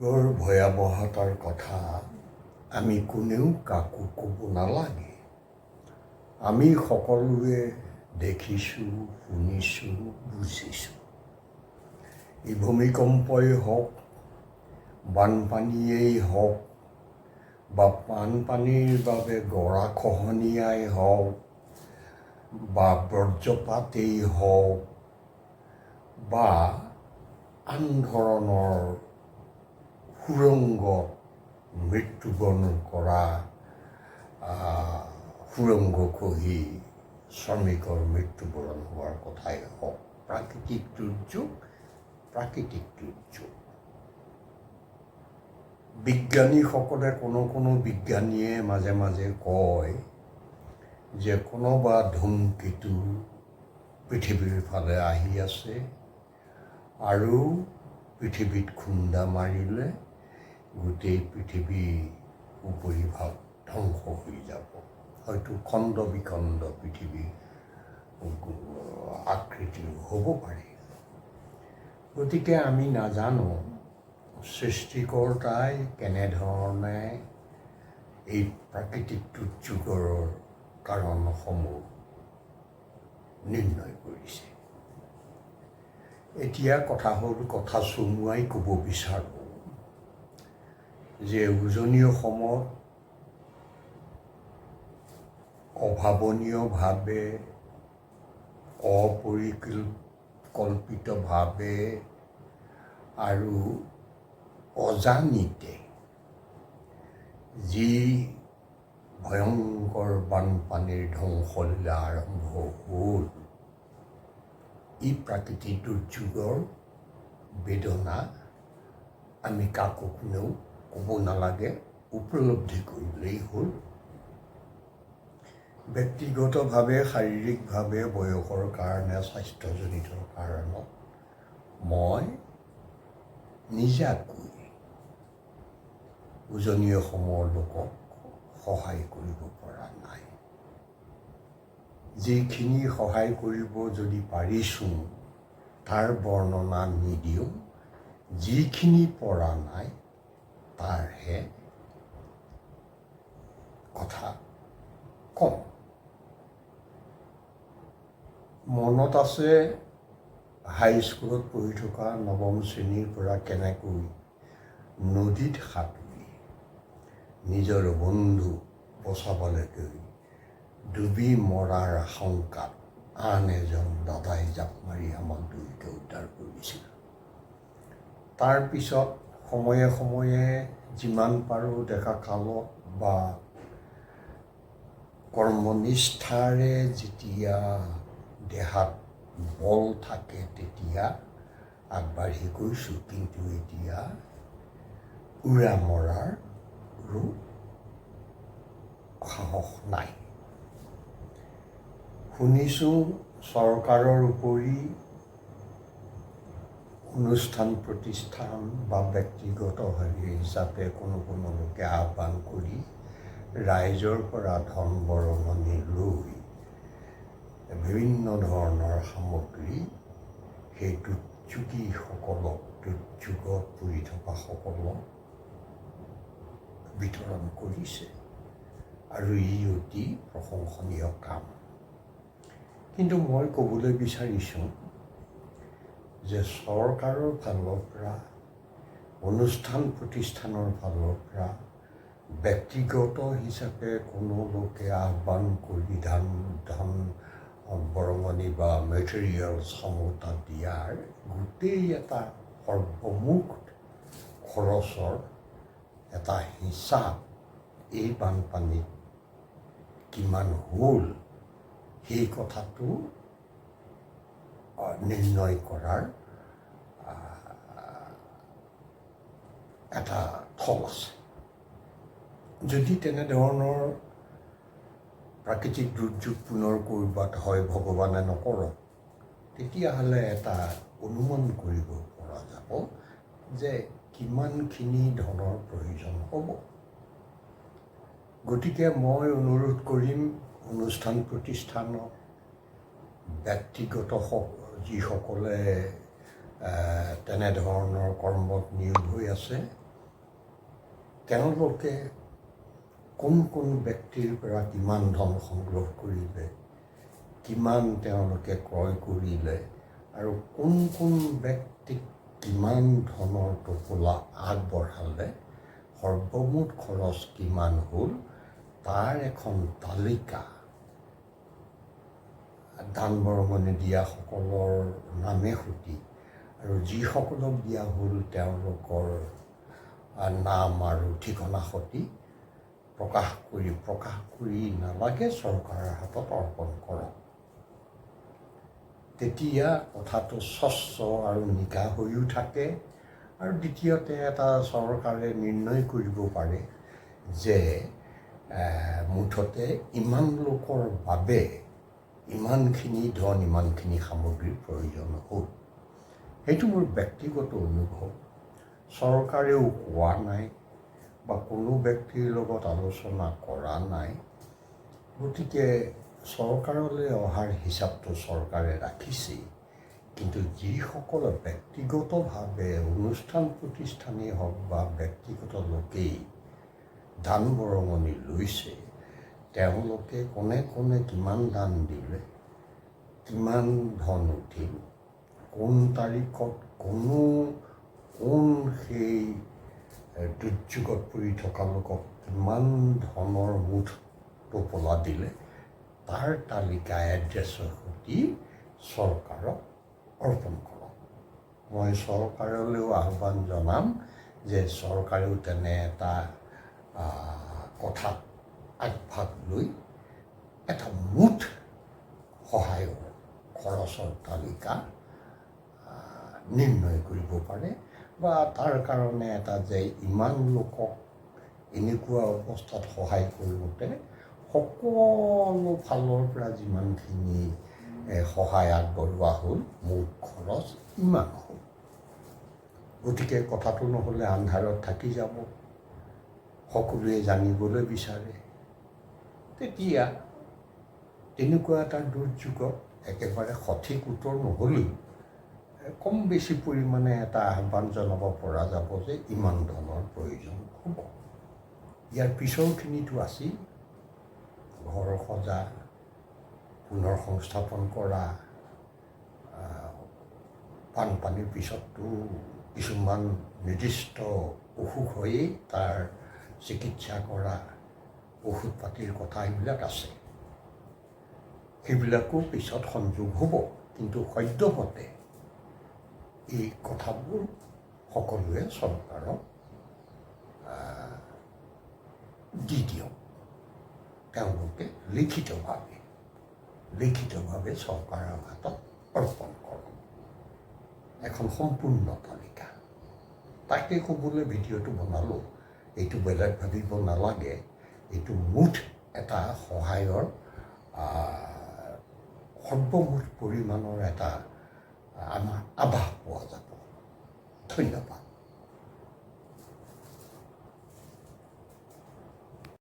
বৰ ভয়াৱহতাৰ কথা আমি কোনেও কাকো ক'ব নালাগে। আমি সকলোৱে দেখিছোঁ, শুনিছোঁ, বুজিছোঁ। এই ভূমিকম্পই হওক, বানপানীয়েই হওক, বা বানপানীৰ বাবে গৰাখহনীয়াই হওক, বা বজ্ৰপাতেই হওক, বা আন ধৰণৰ সুৰংগত মৃত্যুবৰণ কৰা সুৰংগ খহি শ্ৰমিকৰ মৃত্যুবৰণ হোৱাৰ কথাই হওক, প্ৰাকৃতিক দুৰ্যোগ। বিজ্ঞানীসকলে কোনো বিজ্ঞানীয়ে মাজে মাজে কয় যে কোনোবা ধূমকেতু পৃথিৱীৰ ফালে আহি আছে আৰু পৃথিৱীত খুন্দা মাৰিলে গোটেই পৃথিৱীৰ উপৰিভাগ ধ্বংস হৈ যাব। হয়তো খণ্ড বিখণ্ড পৃথিৱীৰ আকৃতিও হ'ব পাৰে। গতিকে আমি নাজানো সৃষ্টিকৰ্তাই কেনেধৰণে এই প্ৰাকৃতিক দুৰ্যোগৰ কাৰণসমূহ নিৰ্ণয় কৰিছে। এতিয়া কথা হ'ল, কথা চমুৱাই ক'ব বিচাৰোঁ যে উজনি অসমত অভাৱনীয়ভাৱে, অপৰিকল্পিতভাৱে আৰু অজানিতে যি ভয়ংকৰ বানপানীৰ ধ্বংসলীলা আৰম্ভ হ'ল, এই প্ৰাকৃতিক দুৰ্যোগৰ বেদনা আমি কাকো কোনেও ক'ব নালাগে, উপলব্ধি কৰিলেই হ'ল। ব্যক্তিগতভাৱে, শাৰীৰিকভাৱে, বয়সৰ কাৰণে, স্বাস্থ্যজনিত কাৰণত মই নিজাকৈ উজনি অসমৰ লোকক সহায় কৰিব পৰা নাই। যিখিনি সহায় কৰিব যদি পাৰিছোঁ তাৰ বৰ্ণনা নিদিওঁ, যিখিনি পৰা নাই তাৰহে কথা কম। মনত আছে হাইস্কুলত পঢ়ি থকা নৱম শ্ৰেণীৰ পৰা কেনেকৈ নদীত সাঁতুৰি নিজৰ বন্ধু বচাবলৈকৈ ডুবি মৰাৰ আশংকাত আন এজন দাদাই জাপ মাৰি আমাক দুয়োকে উদ্ধাৰ কৰিছিল। তাৰপিছত সময়ে সময়ে যিমান পাৰোঁ ডেকা কালত বা কৰ্মনিষ্ঠাৰে যেতিয়া দেহাত বল থাকে তেতিয়া আগবাঢ়ি গৈছোঁ, কিন্তু এতিয়া উৰা মৰাৰ সাহস নাই। শুনিছোঁ চৰকাৰৰ উপৰি অনুষ্ঠান প্ৰতিষ্ঠান বা ব্যক্তিগত হিচাপে কোনো লোকে আহ্বান কৰি ৰাইজৰ পৰা ধন বৰঙণি লৈ বিভিন্ন ধৰণৰ সামগ্ৰী সেই দুৰ্যোগীসকলক, দুৰ্যোগত পৰি থকা সকলক বিতৰণ কৰিছে আৰু ই অতি প্ৰশংসনীয় কাম। কিন্তু মই ক'বলৈ বিচাৰিছোঁ যে চৰকাৰৰ ফালৰ পৰা, অনুষ্ঠান প্ৰতিষ্ঠানৰ ফালৰ পৰা, ব্যক্তিগত হিচাপে কোনো লোকে আহ্বান কৰি ধন বৰঙণি বা মেটেৰিয়েলছসমূহ তাত দিয়াৰ গোটেই এটা সৰ্বমুঠ খৰচৰ এটা হিচাপ এই বানপানীত কিমান হ'ল সেই কথাটো নিৰ্ণয় কৰাৰ এটা থল আছে। যদি তেনেধৰণৰ প্ৰাকৃতিক দুৰ্যোগ পুনৰ ক'ৰবাত হয়, ভগৱানে নকৰক, তেতিয়াহ'লে এটা অনুমান কৰিব পৰা যাব যে কিমানখিনি ধনৰ প্ৰয়োজন হ'ব। গতিকে মই অনুৰোধ কৰিম অনুষ্ঠান প্ৰতিষ্ঠানত, ব্যক্তিগত যিসকলে তেনেধৰণৰ কৰ্মত নিয়োগ হৈ আছে, তেওঁলোকে কোন ব্যক্তিৰ পৰা কিমান ধন সংগ্ৰহ কৰিলে, কিমান তেওঁলোকে ক্ৰয় কৰিলে আৰু কোন ব্যক্তিক কিমান ধনৰ টোপোলা আগবঢ়ালে, সৰ্বমুঠ খৰচ কিমান হ'ল তাৰ এখন তালিকা দান বৰঙণি দিয়াসকলৰ নামে সূতি আৰু যিসকলক দিয়া হ'ল তেওঁলোকৰ নাম আৰু ঠিকনা সতি প্ৰকাশ কৰি নালাগে চৰকাৰৰ হাতত অৰ্পণ কৰক। তেতিয়া কথাটো স্বচ্ছ আৰু নিকা হৈও থাকে আৰু দ্বিতীয়তে এটা চৰকাৰে নিৰ্ণয় কৰিব পাৰে যে মুঠতে ইমান লোকৰ বাবে ইমানখিনি ধন, ইমানখিনি সামগ্ৰীৰ প্ৰয়োজন হ'ল। সেইটো মোৰ ব্যক্তিগত অনুভৱ। চৰকাৰেও কোৱা নাই বা কোনো ব্যক্তিৰ লগত আলোচনা কৰা নাই। গতিকে চৰকাৰলৈ অহাৰ হিচাপটো চৰকাৰে ৰাখিছেই, কিন্তু যিসকলে ব্যক্তিগতভাৱে অনুষ্ঠান প্ৰতিষ্ঠানেই হওক বা ব্যক্তিগত লোকেই দান বৰঙণি লৈছে, তেওঁলোকে কোনে কিমান দান দিলে, কিমান ধন উঠিল, কোন তাৰিখত কোন সেই দুৰ্যোগত পৰি থকা লোকক কিমান ধনৰ মুঠ টোপোলা দিলে, তাৰ তালিকা এড্ৰেছৰ সৈতে চৰকাৰক অৰ্পণ কৰক। মই চৰকাৰলৈও আহ্বান জনাম যে চৰকাৰেও তেনে এটা কথাত আগভাগ লৈ এটা মুঠ সহায়ৰ খৰচৰ তালিকা নিৰ্ণয় কৰিব পাৰে বা তাৰ কাৰণে এটা যে ইমান লোকক এনেকুৱা অৱস্থাত সহায় কৰোঁতে সকলো ফালৰ পৰা যিমানখিনি সহায় আগবঢ়োৱা হ'ল মুঠ খৰচ ইমান হ'ল। গতিকে কথাটো নহ'লে আন্ধাৰত থাকি যাব, সকলোৱে জানিবলৈ বিচাৰে। তেতিয়া তেনেকুৱা এটা দুৰ্যোগত একেবাৰে সঠিক উত্তৰ নহ'লেও কম বেছি পৰিমাণে এটা আহ্বান জনাব পৰা যাব যে ইমান ধনৰ প্ৰয়োজন হ'ব। ইয়াৰ পিছৰখিনিতো আছেই, ঘৰ সজা, পুনৰ সংস্থাপন কৰা, বানপানীৰ পিছততো কিছুমান নিৰ্দিষ্ট অসুখ হৈয়েই তাৰ চিকিৎসা কৰা, ঔষধ পাতিৰ কথা এইবিলাক আছে। সেইবিলাকো পিছত সংযোগ হ'ব, কিন্তু সদ্যহতে এই কথাবোৰ সকলোৱে চৰকাৰক দি দিয়ক। তেওঁলোকে লিখিতভাৱে চৰকাৰৰ হাতত অৰ্পণ কৰক এখন সম্পূৰ্ণ তালিকা। তাকে ক'বলৈ ভিডিঅ'টো বনালোঁ। এইটো বেলেগ ভাবিব নালাগে, এইটো মুঠ এটা সহায়ৰ সৰ্বমুঠ পৰিমাণৰ এটা আমাৰ আভাস পোৱা যাব। ধন্যবাদ।